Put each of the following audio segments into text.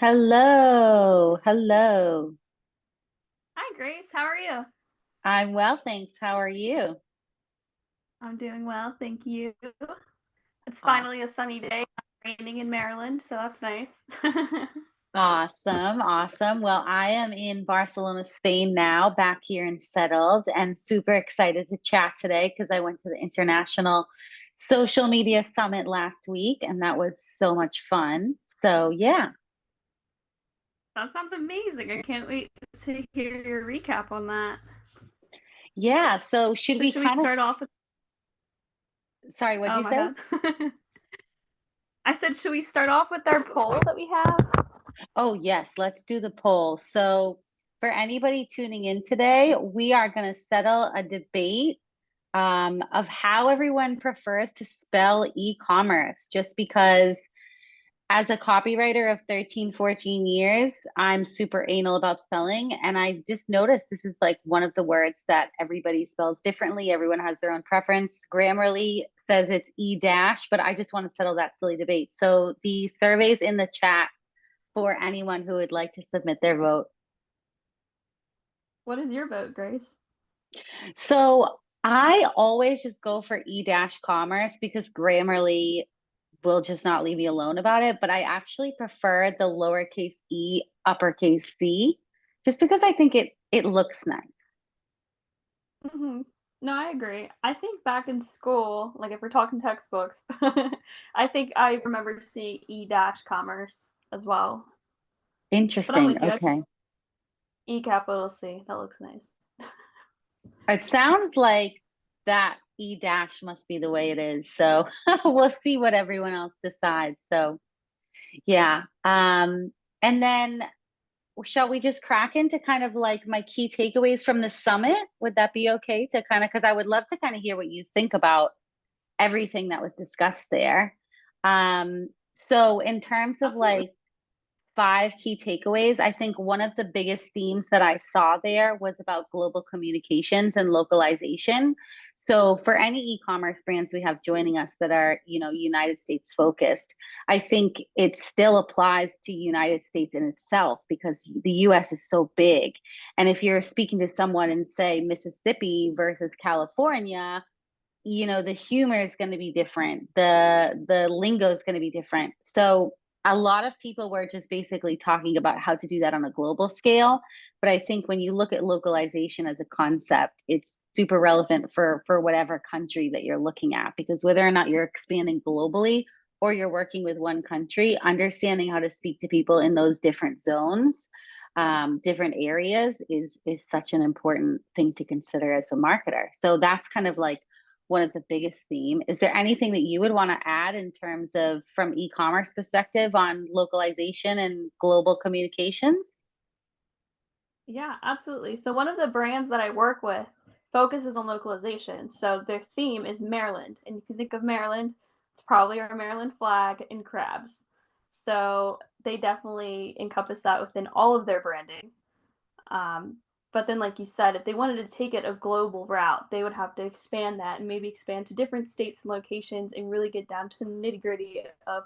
Hello, hello. Hi, Grace. How are you? I'm well, thanks. How are you? I'm doing well, thank you. It's finally a Awesome. sunny day, not raining in Maryland, so that's nice. Awesome, awesome. Well, I am in Barcelona, Spain now, back here and settled, and super excited to chat today because I went to the International Social Media Summit last week, and that was so much fun. So, yeah, That sounds amazing. I can't wait to hear your recap on that. yeah. So, should So, we should we kind of, start off with? sorry, what'd Oh you my say? God. I said, should we start off with our poll that we have? Oh, yes, let's do the poll. So, for anybody tuning in today, we are going to settle a debate of how everyone prefers to spell e-commerce, just because as a copywriter of 13, 14 years, I'm super anal about spelling. And I just noticed this is like one of the words that everybody spells differently. Everyone has their own preference. Grammarly says it's e dash, but I just want to settle that silly debate. So the surveys in the chat for anyone who would like to submit their vote. What is your vote, Grace? So I always just go for e dash commerce because Grammarly will just not leave me alone about it. But I actually prefer the lowercase e, uppercase c, just because I think it looks nice. Hmm. No, I agree. I think back in school, like if we're talking textbooks, I think I remember seeing E dash commerce as well. But I'm Interesting. with you. I think Okay. E capital C. That looks nice. It sounds like that e dash must be the way it is. So we'll see what everyone else decides. So yeah. And then shall we just crack into kind of like my key takeaways from the summit? Would that be okay to kind of, because I would love to kind of hear what you think about everything that was discussed there. Um, so in terms of Absolutely. like five key takeaways, I think one of the biggest themes that I saw there was about global communications and localization. So for any e-commerce brands we have joining us that are, United States focused, I think it still applies to United States in itself because the US is so big. And if you're speaking to someone in say Mississippi versus California, the humor is going to be different, the lingo is going to be different. So a lot of people were just basically talking about how to do that on a global scale, but I think when you look at localization as a concept, it's super relevant for whatever country that you're looking at, because whether or not you're expanding globally or you're working with one country, understanding how to speak to people in those different zones, different areas is such an important thing to consider as a marketer. So that's kind of like one of the biggest theme. Is there anything that you would want to add in terms of from e-commerce perspective on localization and global communications? Yeah, absolutely. So one of the brands that I work with focuses on localization. So their theme is Maryland, and you can think of Maryland, it's probably our Maryland flag and crabs. So they definitely encompass that within all of their branding. Um, but then, like you said, if they wanted to take it a global route, they would have to expand that and maybe expand to different states and locations and really get down to the nitty gritty of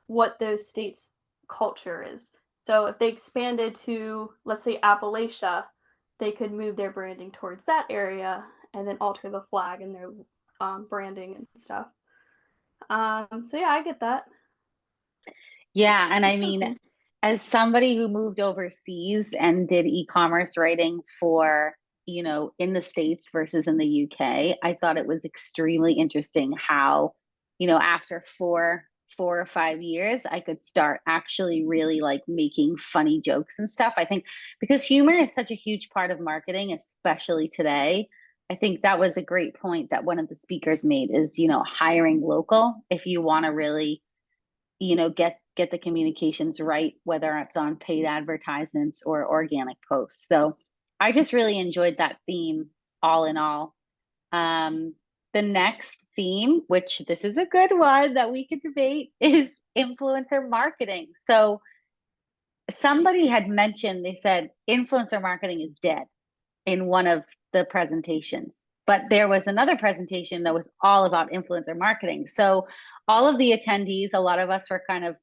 what those states' culture is. So if they expanded to, let's say, Appalachia, they could move their branding towards that area and then alter the flag and their branding and stuff. So yeah, I get that. Yeah, and I That's really mean, cool. as somebody who moved overseas and did e-commerce writing for, in the States versus in the UK, I thought it was extremely interesting how, after four or 5 years, I could start actually really like making funny jokes and stuff. I think because humor is such a huge part of marketing, especially today. I think that was a great point that one of the speakers made is, hiring local if you want to really get the communications right, whether it's on paid advertisements or organic posts. So I just really enjoyed that theme all in all. um, the next theme, which this is a good one that we could debate, is influencer marketing. So somebody had mentioned, they said influencer marketing is dead in one of the presentations. But there was another presentation that was all about influencer marketing. So all of the attendees, a lot of us were kind of,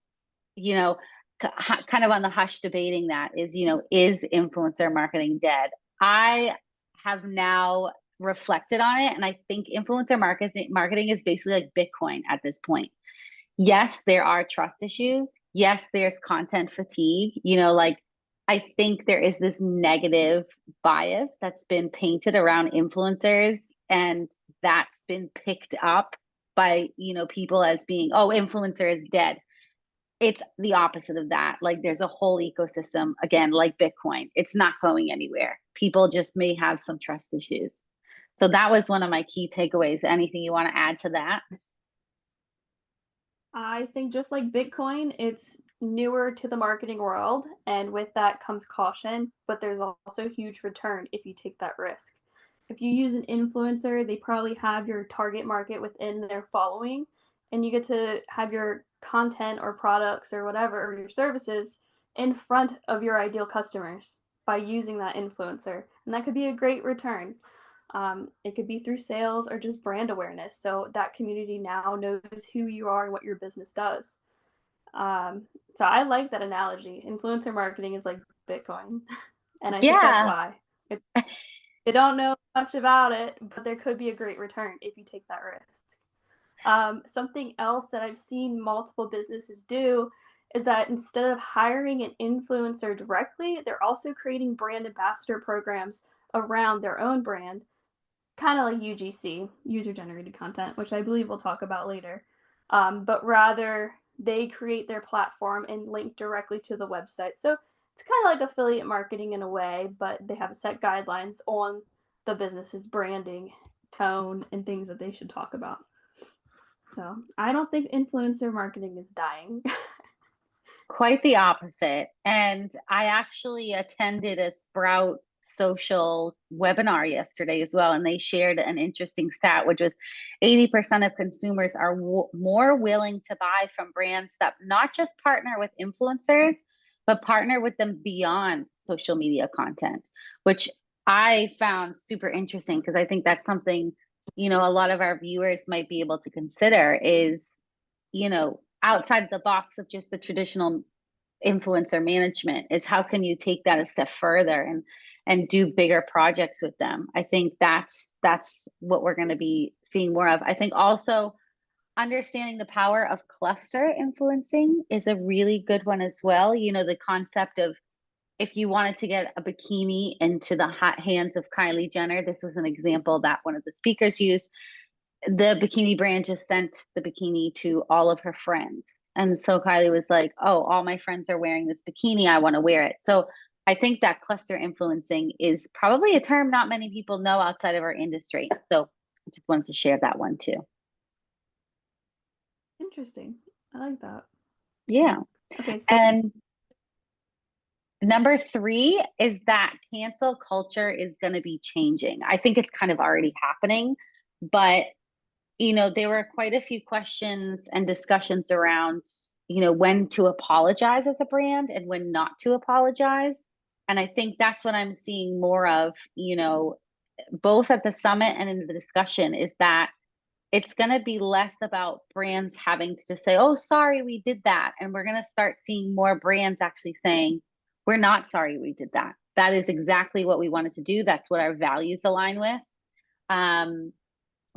you know, kind of on the hush debating that is, is influencer marketing dead? I have now reflected on it, and I think influencer marketing is basically like Bitcoin at this point. Yes, there are trust issues. Yes, there's content fatigue. Like I think there is this negative bias that's been painted around influencers, and that's been picked up by, people as being, oh, influencer is dead. It's the opposite of that. Like there's a whole ecosystem, again, like Bitcoin. It's not going anywhere. People just may have some trust issues. So that was one of my key takeaways. Anything you want to add to that? I think just like Bitcoin, it's newer to the marketing world, and with that comes caution, but there's also huge return if you take that risk. If you use an influencer, they probably have your target market within their following, and you get to have your content or products or whatever, or your services in front of your ideal customers by using that influencer. And that could be a great return. It could be through sales or just brand awareness. So that community now knows who you are and what your business does. So I like that analogy. Influencer marketing is like Bitcoin. And I think that's Yeah. why. They don't know much about it, but there could be a great return if you take that risk. Something else that I've seen multiple businesses do is that instead of hiring an influencer directly, they're also creating brand ambassador programs around their own brand, kind of like UGC, user generated content, which I believe we'll talk about later. But rather, they create their platform and link directly to the website. So it's kind of like affiliate marketing in a way, but they have set guidelines on the business's branding, tone, and things that they should talk about. So I don't think influencer marketing is dying. Quite the opposite. And I actually attended a Sprout social webinar yesterday as well. And they shared an interesting stat, which was 80% of consumers are more willing to buy from brands that not just partner with influencers, but partner with them beyond social media content, which I found super interesting because I think that's something, a lot of our viewers might be able to consider is, outside the box of just the traditional influencer management is how can you take that a step further and do bigger projects with them. I think that's what we're going to be seeing more of. I think also understanding the power of cluster influencing is a really good one as well. The concept of if you wanted to get a bikini into the hot hands of Kylie Jenner, this was an example that one of the speakers used. The bikini brand just sent the bikini to all of her friends. And so Kylie was like, oh, all my friends are wearing this bikini. I want to wear it. So I think that cluster influencing is probably a term not many people know outside of our industry. So I just wanted to share that one too. Interesting. I like that. Yeah. Okay, so And number 3 is that cancel culture is going to be changing. I think it's kind of already happening, but there were quite a few questions and discussions around, when to apologize as a brand and when not to apologize. And I think that's what I'm seeing more of, both at the summit and in the discussion is that it's going to be less about brands having to just say, oh, sorry, we did that. And we're going to start seeing more brands actually saying, we're not sorry we did that. That is exactly what we wanted to do. That's what our values align with.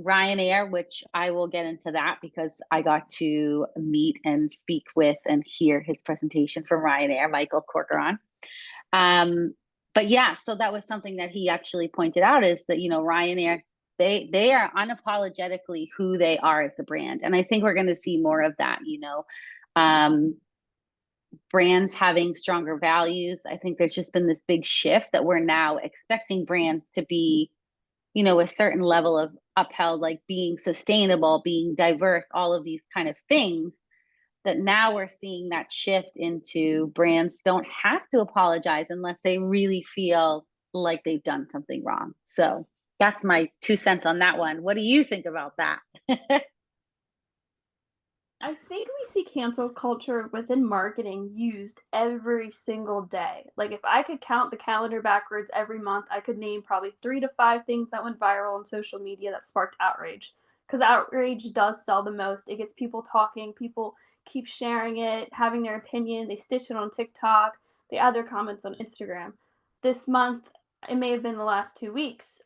Ryanair, which I will get into that because I got to meet and speak with and hear his presentation from Ryanair, Michael Corcoran. But yeah, so that was something that he actually pointed out is that, Ryanair, they are unapologetically who they are as a brand. And I think we're going to see more of that, brands having stronger values. I think there's just been this big shift that we're now expecting brands to be, a certain level of upheld, like being sustainable, being diverse, all of these kind of things that now we're seeing that shift into brands don't have to apologize unless they really feel like they've done something wrong. So that's my 2 cents on that one. What do you think about that? I think we see cancel culture within marketing used every single day. Like if I could count the calendar backwards every month, I could name probably 3 to 5 things that went viral on social media that sparked outrage. because outrage does sell the most. It gets people talking, people keep sharing it, having their opinion, they stitch it on TikTok, they add their comments on Instagram. This month, it may have been the last 2 weeks.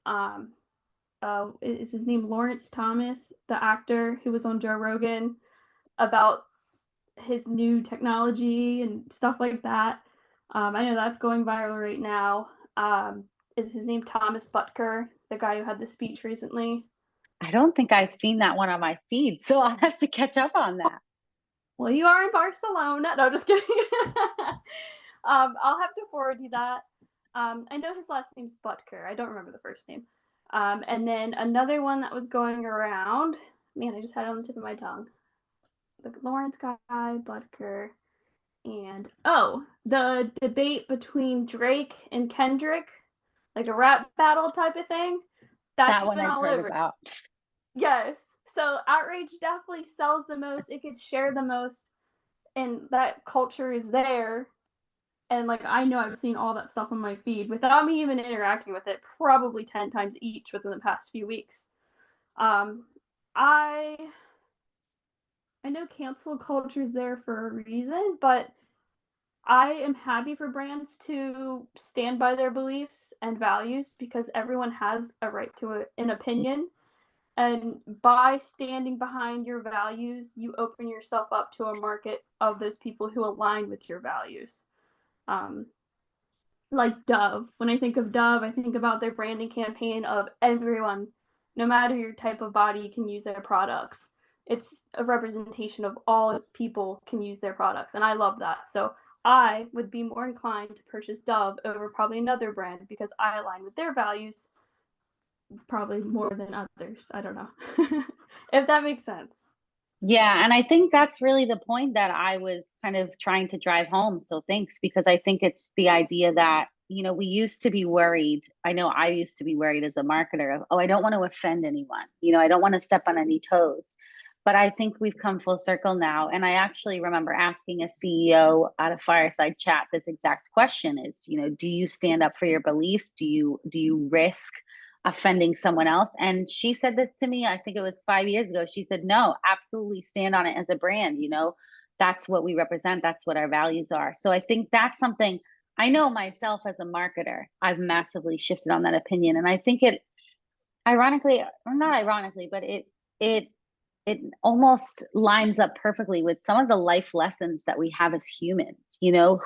Is his name Lawrence Thomas, the actor who was on Joe Rogan about his new technology and stuff like that. I know that's going viral right now. Is his name Thomas Butker, the guy who had the speech recently? I don't think I've seen that one on my feed, so I'll have to catch up on that. Well, you are in Barcelona. No, just kidding. I'll have to forward you that. I know his last name's Butker. I don't remember the first name. And then another one that was going around. Man, I just had it on the tip of my tongue. The Lawrence guy, Butker, and the debate between Drake and Kendrick, like a rap battle type of thing. That's That one been I've all heard over. about. Yes. So outrage definitely sells the most. It gets shared the most, and that culture is there. And like I know I've seen all that stuff on my feed without me even interacting with it, probably 10 times each within the past few weeks. I I know cancel culture is there for a reason, but I am happy for brands to stand by their beliefs and values because everyone has a right to an opinion. And by standing behind your values, you open yourself up to a market of those people who align with your values. Um, like Dove. When I think of Dove, I think about their branding campaign of everyone, no matter your type of body, can use their products. It's a representation of all people can use their products, and I love that. So I would be more inclined to purchase Dove over probably another brand because I align with their values probably more than others. I don't know. If that makes sense. Yeah, and I think that's really the point that I was kind of trying to drive home. So thanks, because I think it's the idea that, we used to be worried. I know I used to be worried as a marketer of, oh, I don't want to offend anyone. I don't want to step on any toes. But I think we've come full circle now. And I actually remember asking a CEO at a fireside chat this exact question is, do you stand up for your beliefs? Do you risk offending someone else? And she said this to me, I think it was 5 years ago. She said, no, absolutely stand on it as a brand. That's what we represent. That's what our values are. So I think that's something I know myself as a marketer, I've massively shifted on that opinion. And I think it ironically, or not ironically, but it almost lines up perfectly with some of the life lessons that we have as humans.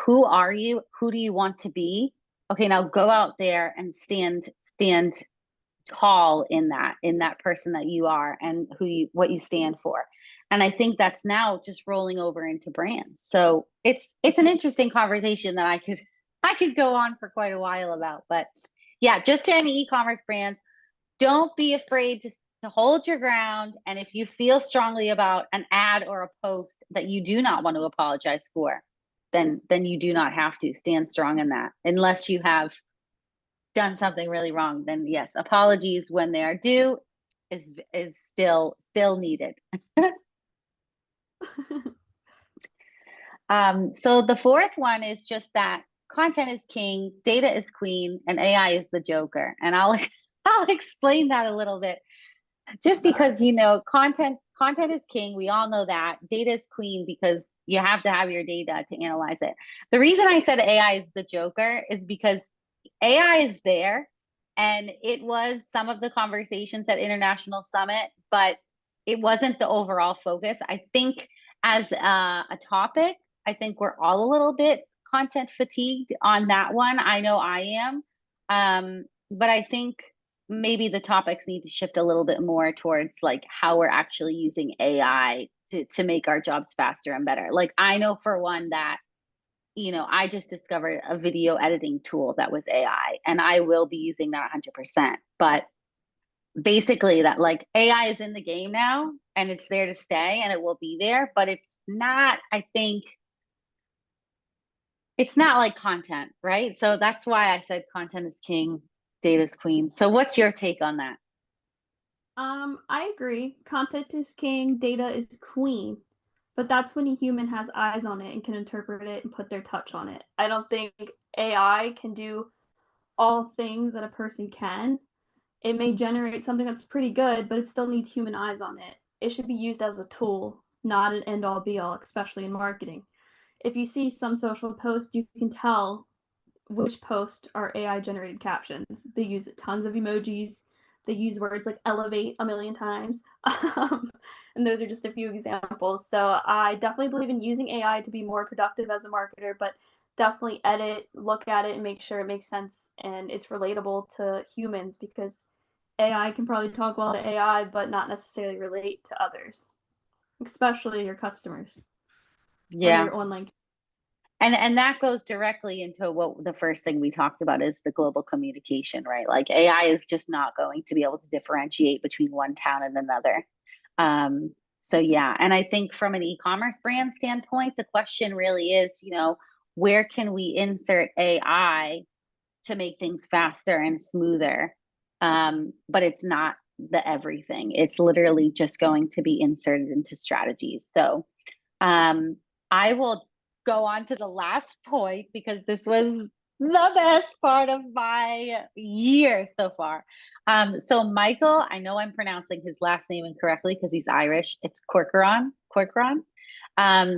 Who are you? Who do you want to be? Okay, now go out there and stand tall in that person that you are and what you stand for. And I think that's now just rolling over into brands. So it's an interesting conversation that I could go on for quite a while about. But yeah, just to any e-commerce brands, don't be afraid to hold your ground. And if you feel strongly about an ad or a post that you do not want to apologize for, then you do not have to stand strong in that. Unless you have done something really wrong, then yes, apologies when they are due is still needed. So the fourth one is just that content is king, data is queen, and AI is the joker. And I'll explain that a little bit. Just because content is king, we all know that. Data is queen because you have to have your data to analyze it. The reason I said AI is the joker is because AI is there, and it was some of the conversations at International Summit, but it wasn't the overall focus. I think as a topic, I think we're all a little bit content fatigued on that one. I know I am. But I think maybe the topics need to shift a little bit more towards like how we're actually using AI to make our jobs faster and better. Like I know for one that I just discovered a video editing tool that was AI, and I will be using that 100%. But basically, that like AI is in the game now and it's there to stay and it will be there, but it's not, I think, it's not like content, right? So that's why I said content is king, data is queen. So what's your take on that? I agree. Content is king, data is queen. But that's when a human has eyes on it and can interpret it and put their touch on it. I don't think AI can do all things that a person can. It may generate something that's pretty good, but it still needs human eyes on it. It should be used as a tool, not an end all be all, especially in marketing. If you see some social post, you can tell which posts are AI generated captions. They use tons of emojis. They use words like elevate a million times. And those are just a few examples. So I definitely believe in using AI to be more productive as a marketer, but definitely edit, look at it, and make sure it makes sense and it's relatable to humans, because AI can probably talk well to AI, but not necessarily relate to others, especially your customers or Yeah. your online. And that goes directly into what the first thing we talked about is the global communication, right? Like AI is just not going to be able to differentiate between one town and another. So yeah, and I think from an e-commerce brand standpoint, the question really is, where can we insert AI to make things faster and smoother? But it's not the everything. It's literally just going to be inserted into strategies. So I will go on to the last point because this was the best part of my year so far. So Michael, I know I'm pronouncing his last name incorrectly because he's Irish. It's Corcoran. Corcoran.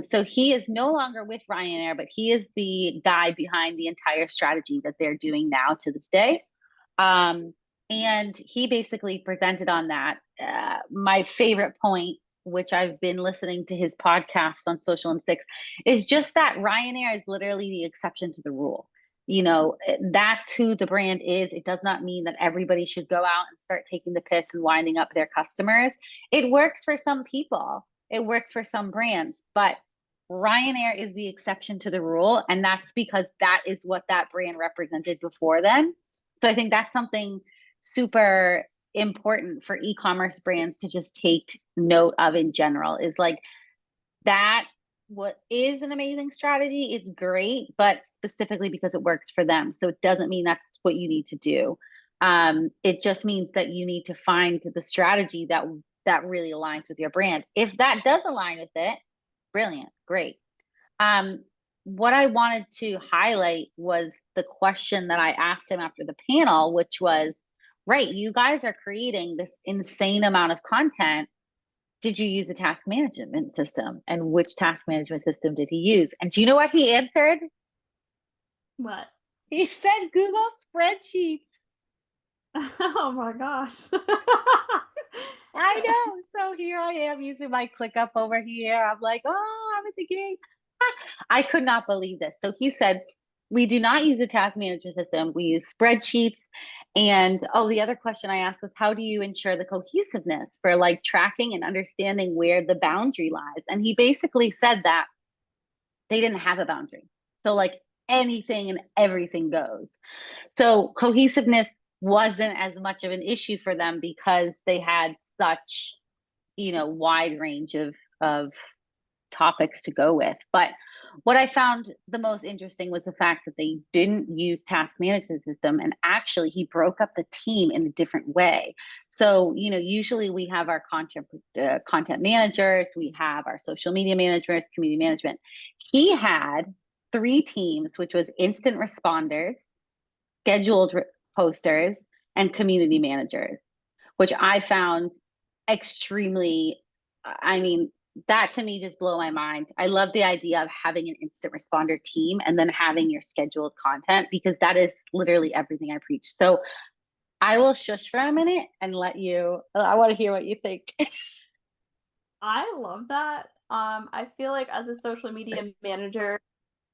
So he is no longer with Ryanair, but he is the guy behind the entire strategy that they're doing now to this day. And he basically presented on that. My favorite point, which I've been listening to his podcast on Social and Six, is just that Ryanair is literally the exception to the rule. That's who the brand is. It does not mean that everybody should go out and start taking the piss and winding up their customers. It works for some people, it works for some brands, but Ryanair is the exception to the rule. And that's because that is what that brand represented before then. So I think that's something super important for e-commerce brands to just take note of in general, is like that what is an amazing strategy. It's great, but specifically because it works for them. So it doesn't mean that's what you need to do. It just means that you need to find the strategy that really aligns with your brand. If that does align with it, brilliant, great. What I wanted to highlight was the question that I asked him after the panel, which was, right, you guys are creating this insane amount of content. Did you use a task management system? And which task management system did he use? And do you know what he answered? What? He said Google Spreadsheets. Oh my gosh. I know. So here I am using my ClickUp over here. I'm like, oh, I'm at the game. I could not believe this. So he said, we do not use a task management system. We use spreadsheets. And the other question I asked was, how do you ensure the cohesiveness for like tracking and understanding where the boundary lies? And he basically said that they didn't have a boundary. So like anything and everything goes. So cohesiveness wasn't as much of an issue for them because they had such, wide range of topics to go with. But what I found the most interesting was the fact that they didn't use task management system, and actually he broke up the team in a different way. So usually we have our content managers, we have our social media managers, community management. He had 3 teams, which was instant responders, scheduled posters, and community managers, which I found extremely, I mean, that to me just blew my mind. I love the idea of having an instant responder team and then having your scheduled content, because that is literally everything I preach. So I will shush for a minute and let you, I want to hear what you think. I love that. I feel like as a social media manager,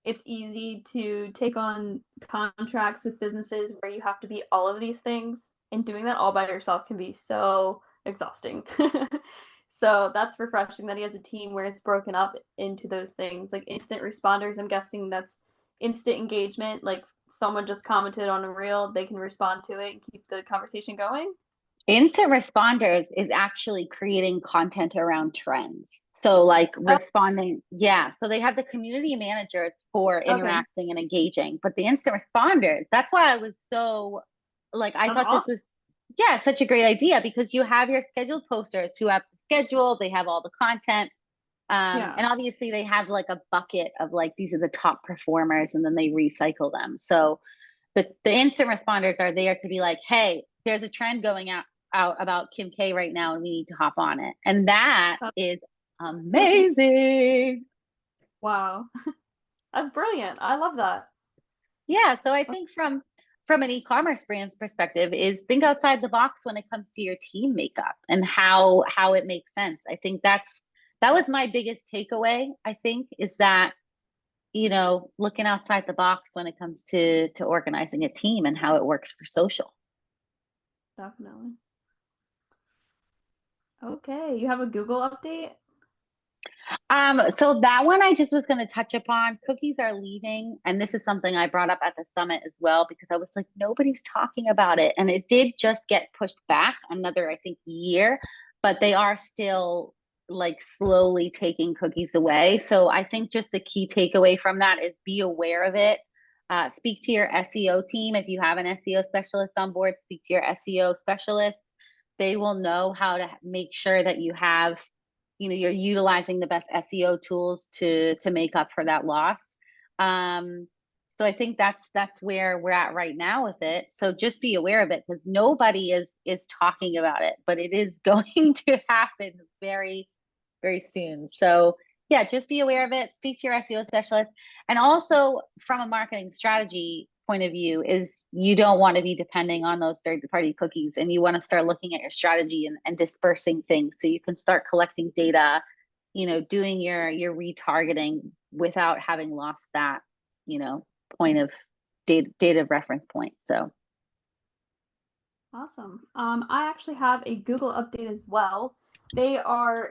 it's easy to take on contracts with businesses where you have to be all of these things, and doing that all by yourself can be so exhausting. So that's refreshing that he has a team where it's broken up into those things, like instant responders. I'm guessing that's instant engagement, like someone just commented on a reel, they can respond to it and keep the conversation going. Instant responders is actually creating content around trends. So like Oh, responding, yeah. So they have the community managers for okay, interacting and engaging, but the instant responders, that's why I was so like, I that's thought this awesome. was, yeah, such a great idea, because you have your scheduled posters who have the schedule, they have all the content. Yeah. And obviously they have like a bucket of like, these are the top performers, and then they recycle them. So the instant responders are there to be like, hey, there's a trend going out about Kim K right now, and we need to hop on it. And that Uh, is amazing. wow. That's brilliant. I love that. Yeah, so I think from an e-commerce brand's perspective is think outside the box when it comes to your team makeup and how it makes sense. I think that was my biggest takeaway, I think, is that, looking outside the box when it comes to organizing a team and how it works for social. Definitely. Okay, you have a Google update? So that one I just was going to touch upon. Cookies are leaving, and this is something I brought up at the summit as well because I was like, nobody's talking about it, and it did just get pushed back another, I think, year, but they are still like slowly taking cookies away. So I think just the key takeaway from that is be aware of it. Speak to your SEO team if you have an SEO specialist on board. Speak to your SEO specialist. They will know how to make sure that you have you're utilizing the best SEO tools to make up for that loss. So I think that's where we're at right now with it. So just be aware of it because nobody is talking about it, but it is going to happen very, very soon. So yeah, just be aware of it. Speak to your SEO specialist, and also from a marketing strategy point of view is you don't want to be depending on those third-party cookies, and you want to start looking at your strategy and dispersing things so you can start collecting data, doing your retargeting without having lost that, point of data reference point. So Awesome. I actually have a Google update as well. They are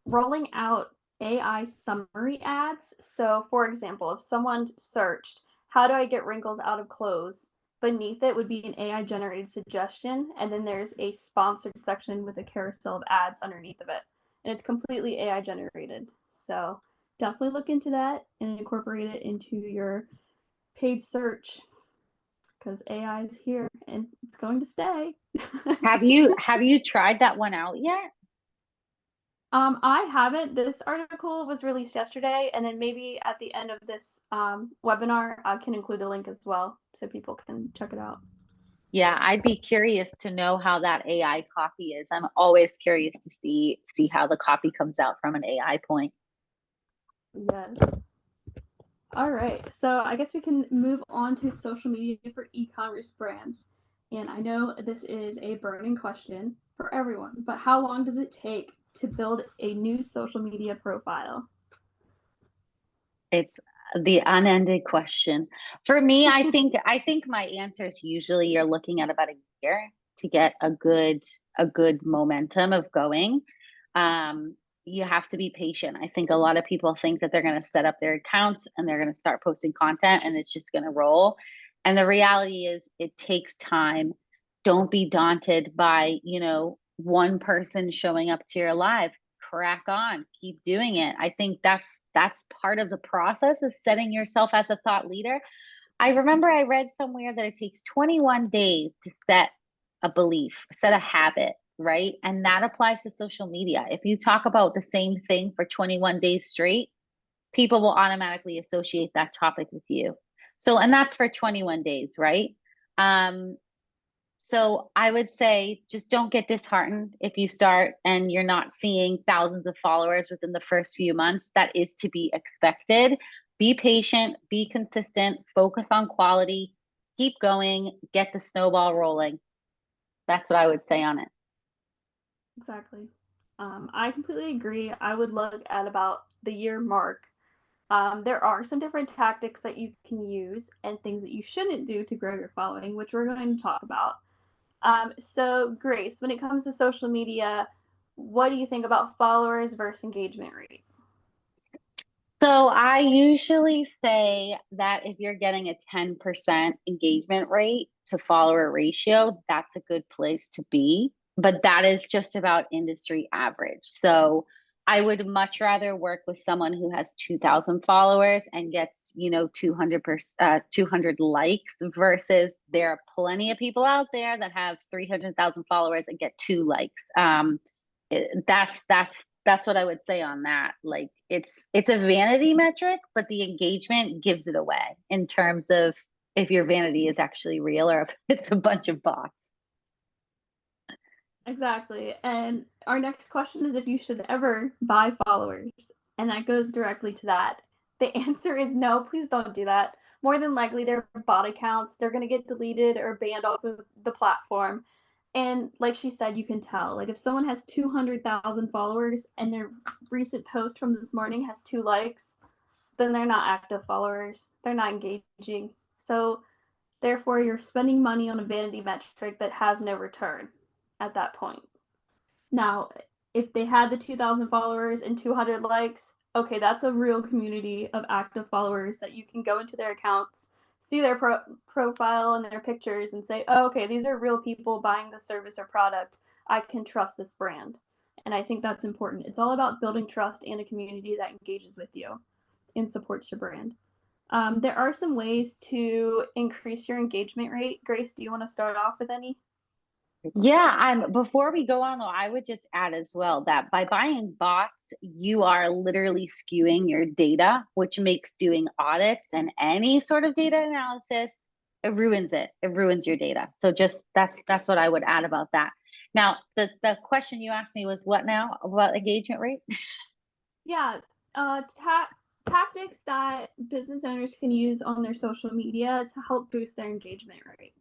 rolling out AI summary ads. So, for example, if someone searched, how do I get wrinkles out of clothes? Beneath it would be an AI generated suggestion. And then there's a sponsored section with a carousel of ads underneath of it. And it's completely AI generated. So, definitely look into that and incorporate it into your paid search because AI is here and it's going to stay. have you tried that one out yet? I haven't. This article was released yesterday, and then maybe at the end of this webinar, I can include the link as well so people can check it out. Yeah, I'd be curious to know how that AI copy is. I'm always curious to see how the copy comes out from an AI point. Yes. All right. So I guess we can move on to social media for e-commerce brands. And I know this is a burning question for everyone, but how long does it take to build a new social media profile? It's the unending question. For me, I think my answer is usually you're looking at about a year to get a good momentum of going. You have to be patient. I think a lot of people think that they're going to set up their accounts and they're going to start posting content and it's just going to roll. And the reality is it takes time. Don't be daunted by, one person showing up to your live. Crack on, keep doing it. I think that's part of the process is setting yourself as a thought leader. I remember I read somewhere that it takes 21 days to set a belief, set a habit, right? And that applies to social media. If you talk about the same thing for 21 days straight, people will automatically associate that topic with you. So, and that's for 21 days, right? Um, so I would say just don't get disheartened if you start and you're not seeing thousands of followers within the first few months. That is to be expected. Be patient, be consistent, focus on quality, keep going, get the snowball rolling. That's what I would say on it. Exactly. I completely agree. I would look at about the year mark. There are some different tactics that you can use and things that you shouldn't do to grow your following, which we're going to talk about. So, Grace, when it comes to social media, what do you think about followers versus engagement rate? So I usually say that if you're getting a 10% engagement rate to follower ratio, that's a good place to be. But that is just about industry average. So I would much rather work with someone who has 2,000 followers and gets, 200 likes versus there are plenty of people out there that have 300,000 followers and get 2 likes. That's what I would say on that. Like it's a vanity metric, but the engagement gives it away in terms of if your vanity is actually real or if it's a bunch of bots. Exactly. And our next question is if you should ever buy followers. And that goes directly to that. The answer is no, please don't do that. More than likely, they're bot accounts. They're going to get deleted or banned off of the platform. And like she said, you can tell. Like if someone has 200,000 followers and their recent post from this morning has 2 likes, then they're not active followers. They're not engaging. So therefore, you're spending money on a vanity metric that has no return at that point. Now, if they had the 2,000 followers and 200 likes, okay, that's a real community of active followers that you can go into their accounts, see their profile and their pictures, and say, oh, okay, these are real people buying the service or product. I can trust this brand. And I think that's important. It's all about building trust and a community that engages with you and supports your brand. There are some ways to increase your engagement rate. Grace, do you want to start off with any? Yeah, before we go on though, I would just add as well that by buying bots, you are literally skewing your data, which makes doing audits and any sort of data analysis, it ruins it. It ruins your data. So just that's what I would add about that. Now, the question you asked me was what now about engagement rate? Yeah, tactics that business owners can use on their social media to help boost their engagement rate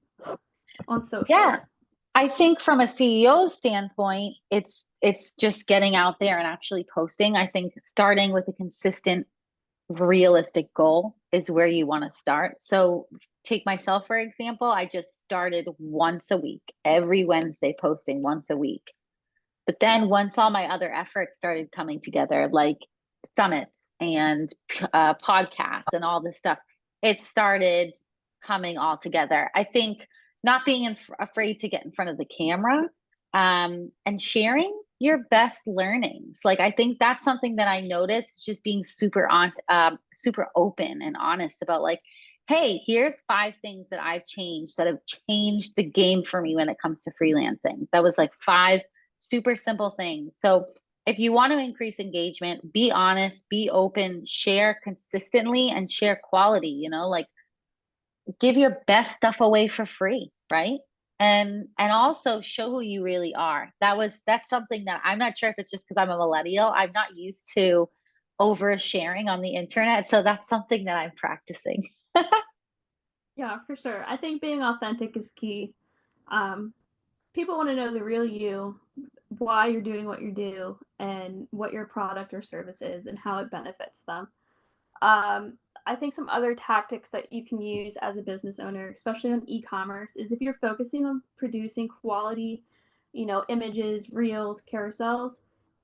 on Yeah, socials. I think from a CEO standpoint, it's just getting out there and actually posting. I think starting with a consistent, realistic goal is where you want to start. So take myself for example, I just started once a week, every Wednesday posting once a week. But then once all my other efforts started coming together, like summits and podcasts and all this stuff, it started coming all together. I think not being afraid to get in front of the camera and sharing your best learnings. Like I think that's something that I noticed, just being super open and honest about like, hey, here's 5 things that I've changed that have changed the game for me when it comes to freelancing. That was like 5 super simple things. So if you want to increase engagement, be honest, be open, share consistently and share quality, like give your best stuff away for free, right? And also show who you really are. That's something that I'm not sure if it's just because I'm a millennial. I'm not used to oversharing on the internet. So that's something that I'm practicing. Yeah, for sure. I think being authentic is key. Um, People want to know the real you, why you're doing what you do, and what your product or service is, and how it benefits them. Um, I think some other tactics that you can use as a business owner, especially on e-commerce, is if you're focusing on producing quality, images, reels, carousels,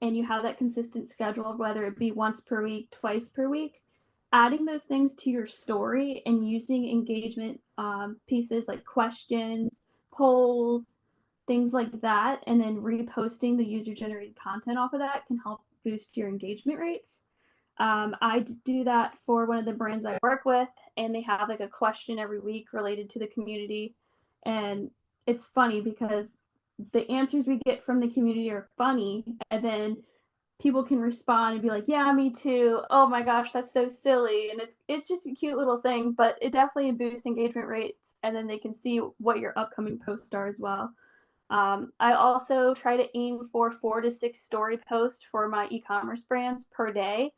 and you have that consistent schedule, whether it be once per week, twice per week, adding those things to your story and using engagement pieces like questions, polls, things like that, and then reposting the user-generated content off of that can help boost your engagement rates. I do that for one of the brands I work with, and they have like a question every week related to the community. And it's funny because the answers we get from the community are funny, and then people can respond and be like, "Yeah, me too. Oh my gosh, that's so silly." And it's just a cute little thing, but it definitely boosts engagement rates, and then they can see what your upcoming posts are as well. I also try to aim for 4 to 6 story posts for my e-commerce brands per day.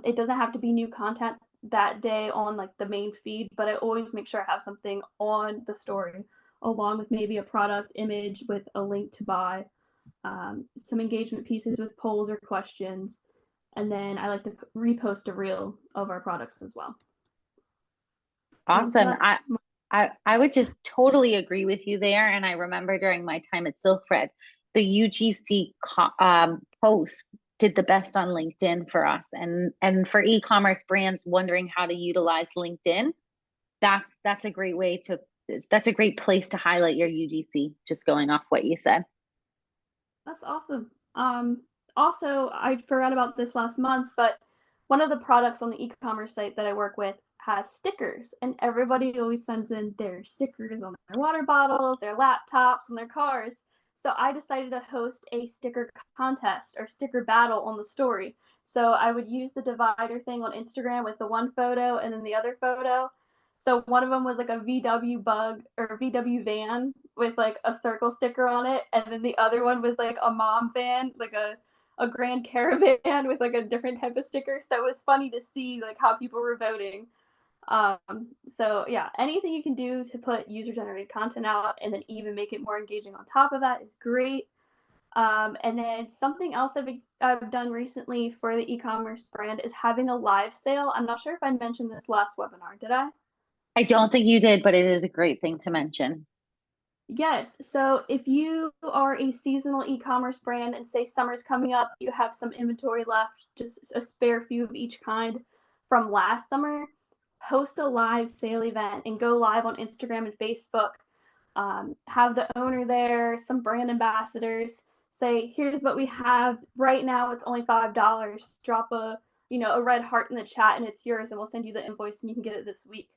It doesn't have to be new content that day on like the main feed, but I always make sure I have something on the story along with maybe a product image with a link to buy, some engagement pieces with polls or questions, and then I like to repost a reel of our products as well. So Awesome. that's I would just totally agree with you there. And I remember during my time at Silkfred, the UGC post did the best on LinkedIn for us. And for e-commerce brands wondering how to utilize LinkedIn, that's a great way to that's a great place to highlight your UGC, just going off what you said. That's awesome. Also, I forgot about this last month, but one of the products on the e-commerce site that I work with has stickers, and everybody always sends in their stickers on their water bottles, their laptops, and their cars. So I decided to host a sticker contest or sticker battle on the story. So I would use the divider thing on Instagram with the one photo and then the other photo, So one of them was like a VW bug or VW van with like a circle sticker on it, and then the other one was like a mom van, like a Grand Caravan with like a different type of sticker. So it was funny to see like how people were voting. So yeah, anything you can do to put user generated content out and then even make it more engaging on top of that is great. And then something else I've done recently for the e-commerce brand is having a live sale. I'm not sure if I mentioned this last webinar, did I? I don't think you did, but it is a great thing to mention. Yes. So if you are a seasonal e-commerce brand and say summer's coming up, you have some inventory left, just a spare few of each kind from last summer, host a live sale event and go live on Instagram and Facebook. Have the owner there, some brand ambassadors, say, here's what we have right now. It's only $5. Drop a red heart in the chat and it's yours, and we'll send you the invoice and you can get it this week.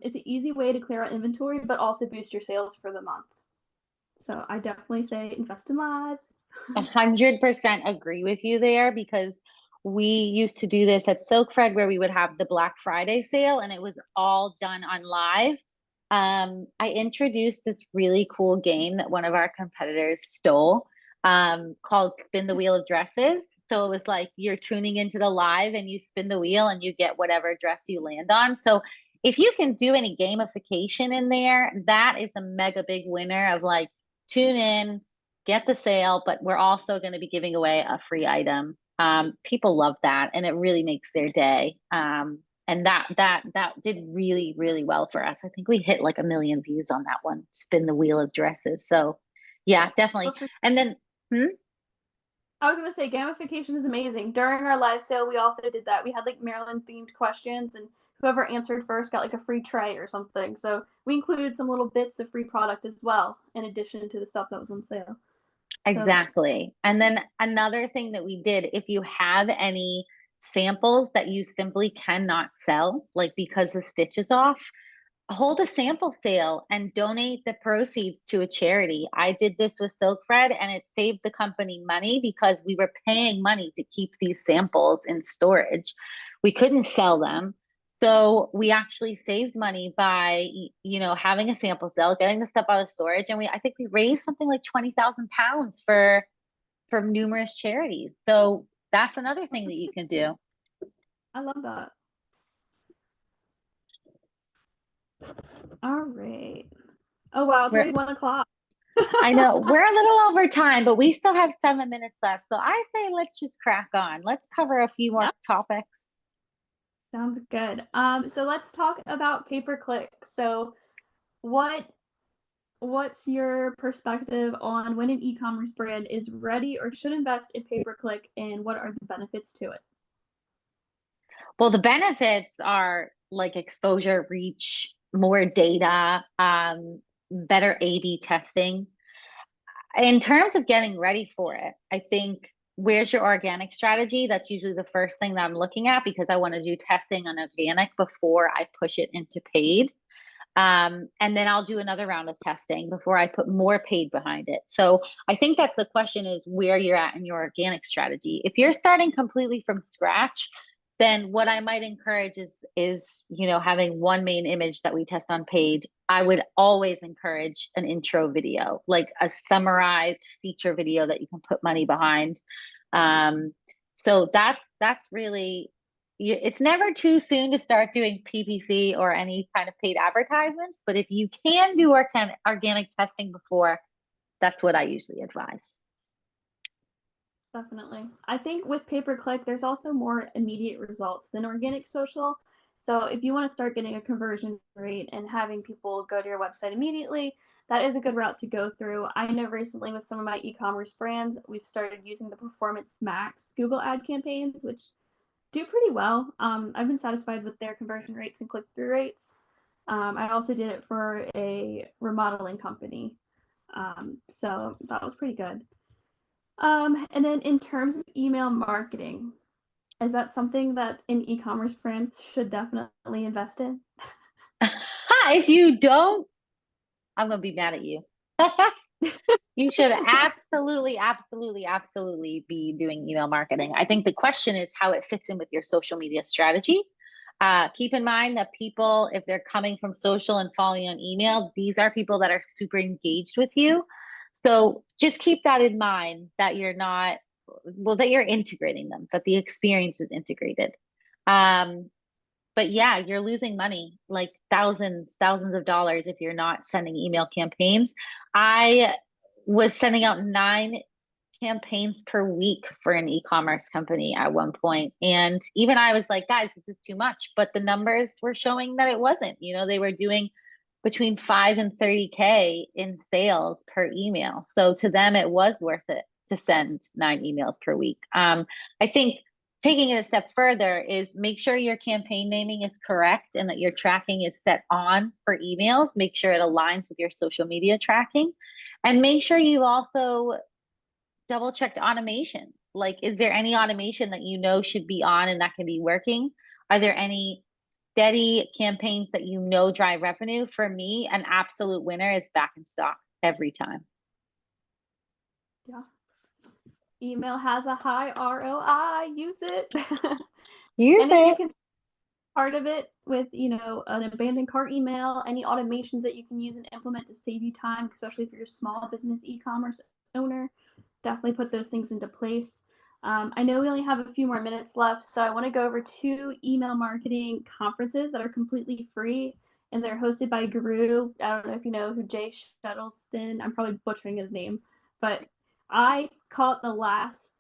It's an easy way to clear out inventory, but also boost your sales for the month. So I definitely say invest in lives. 100% agree with you there, because we used to do this at SilkFred where we would have the Black Friday sale and it was all done on live. I introduced this really cool game that one of our competitors stole, called Spin the Wheel of Dresses. So it was like you're tuning into the live and you spin the wheel and you get whatever dress you land on. So if you can do any gamification in there, that is a mega big winner of like, tune in, get the sale, but we're also going to be giving away a free item. People love that, and it really makes their day. And that did really, really well for us. I think we hit like 1 million views on that one, Spin the Wheel of Dresses. So yeah, definitely. And then, I was going to say gamification is amazing. During our live sale, we also did that. We had like Maryland themed questions, and whoever answered first got like a free tray or something. So we included some little bits of free product as well, in addition to the stuff that was on sale. exactly. And then another thing that we did, if you have any samples that you simply cannot sell, like because the stitch is off, hold a sample sale and donate the proceeds to a charity. I did this with SilkFred and it saved the company money because we were paying money to keep these samples in storage. We couldn't sell them. So we actually saved money by, having a sample sale, getting the stuff out of storage. And I think we raised something like 20,000 pounds for numerous charities. So that's another thing that you can do. I love that. All right. Oh, wow. It's already 1 o'clock. I know we're a little over time, but we still have 7 minutes left. So I say let's just crack on. Let's cover a few more topics. Sounds good. So let's talk about pay-per-click. So what's your perspective on when an e-commerce brand is ready or should invest in pay-per-click, and what are the benefits to it? Well, the benefits are like exposure, reach, more data, better A/B testing. In terms of getting ready for it, I think, where's your organic strategy? That's usually the first thing that I'm looking at, because I want to do testing on organic before I push it into paid. And then I'll do another round of testing before I put more paid behind it. So I think that's the question, is where you're at in your organic strategy. If you're starting completely from scratch, then what I might encourage is having one main image that we test on paid. I would always encourage an intro video, like a summarized feature video that you can put money behind. So that's really, it's never too soon to start doing PPC or any kind of paid advertisements, but if you can do organic testing before, that's what I usually advise. Definitely. I think with pay-per-click, there's also more immediate results than organic social. So if you want to start getting a conversion rate and having people go to your website immediately, that is a good route to go through. I know recently with some of my e-commerce brands, we've started using the Performance Max Google ad campaigns, which do pretty well. I've been satisfied with their conversion rates and click-through rates. I also did it for a remodeling company. So that was pretty good. And then in terms of email marketing, is that something that an e-commerce brand should definitely invest in? If you don't, I'm going to be mad at you. You should absolutely, absolutely, absolutely be doing email marketing. I think the question is how it fits in with your social media strategy. Keep in mind that people, if they're coming from social and following on email, these are people that are super engaged with you. So just keep that in mind, that you're not, well, that you're integrating them, that the experience is integrated. But yeah, you're losing money, like thousands of dollars if you're not sending email campaigns. I was sending out 9 campaigns per week for an e-commerce company at one point. And even I was like, guys, this is too much. But the numbers were showing that it wasn't. They were doing between 5 and 30K in sales per email. So to them, it was worth it to send 9 emails per week. I think taking it a step further is make sure your campaign naming is correct and that your tracking is set on for emails. Make sure it aligns with your social media tracking, and make sure you also double checked automation. Like, is there any automation that should be on and that can be working? Are there any steady campaigns that drive revenue? For me, an absolute winner is back in stock every time. Yeah. Email has a high ROI. Use it. Use and then it. you can part of it with an abandoned cart email, any automations that you can use and implement to save you time, especially if you're a small business e-commerce owner. Definitely put those things into place. I know we only have a few more minutes left, so I want to go over 2 email marketing conferences that are completely free, and they're hosted by Guru. I don't know if you know who Jay Shettleston. I'm probably butchering his name, but I caught the last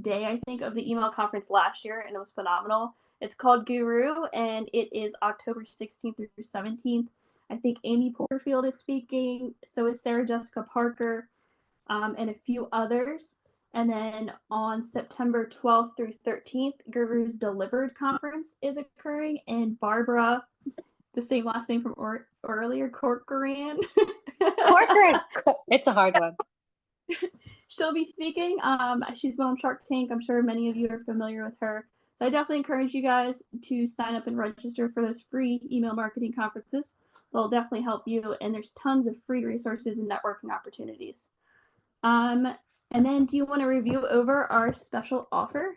day, I think, of the email conference last year, and it was phenomenal. It's called Guru, and it is October 16th through 17th. I think Amy Porterfield is speaking. So is Sarah Jessica Parker, and a few others. And then on September 12th through 13th, Guru's Delivered Conference is occurring, and Barbara, the same last name from earlier, Corcoran. Corcoran. It's a hard one. She'll be speaking. She's been on Shark Tank. I'm sure many of you are familiar with her. So I definitely encourage you guys to sign up and register for those free email marketing conferences. They'll definitely help you, and there's tons of free resources and networking opportunities. And then do you want to review over our special offer?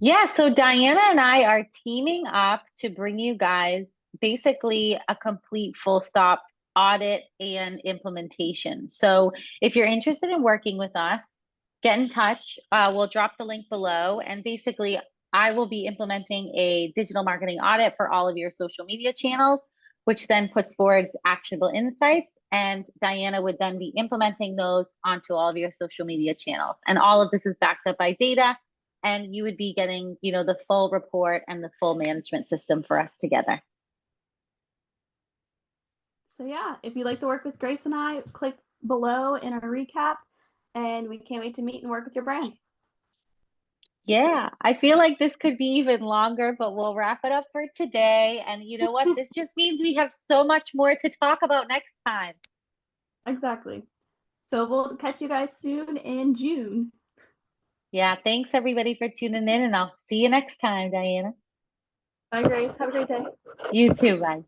Yeah, so Diana and I are teaming up to bring you guys basically a complete full stop audit and implementation. So if you're interested in working with us, get in touch. We'll drop the link below, and basically I will be implementing a digital marketing audit for all of your social media channels, which then puts forward actionable insights. And Diana would then be implementing those onto all of your social media channels. And all of this is backed up by data, and you would be getting, the full report and the full management system for us together. So yeah, if you'd like to work with Grace and I, click below in our recap, and we can't wait to meet and work with your brand. Yeah, I feel like this could be even longer, but we'll wrap it up for today. And you know what? This just means we have so much more to talk about next time. Exactly. So we'll catch you guys soon in June. Yeah, thanks everybody for tuning in, and I'll see you next time, Diana. Bye, Grace. Have a great day. You too, bye.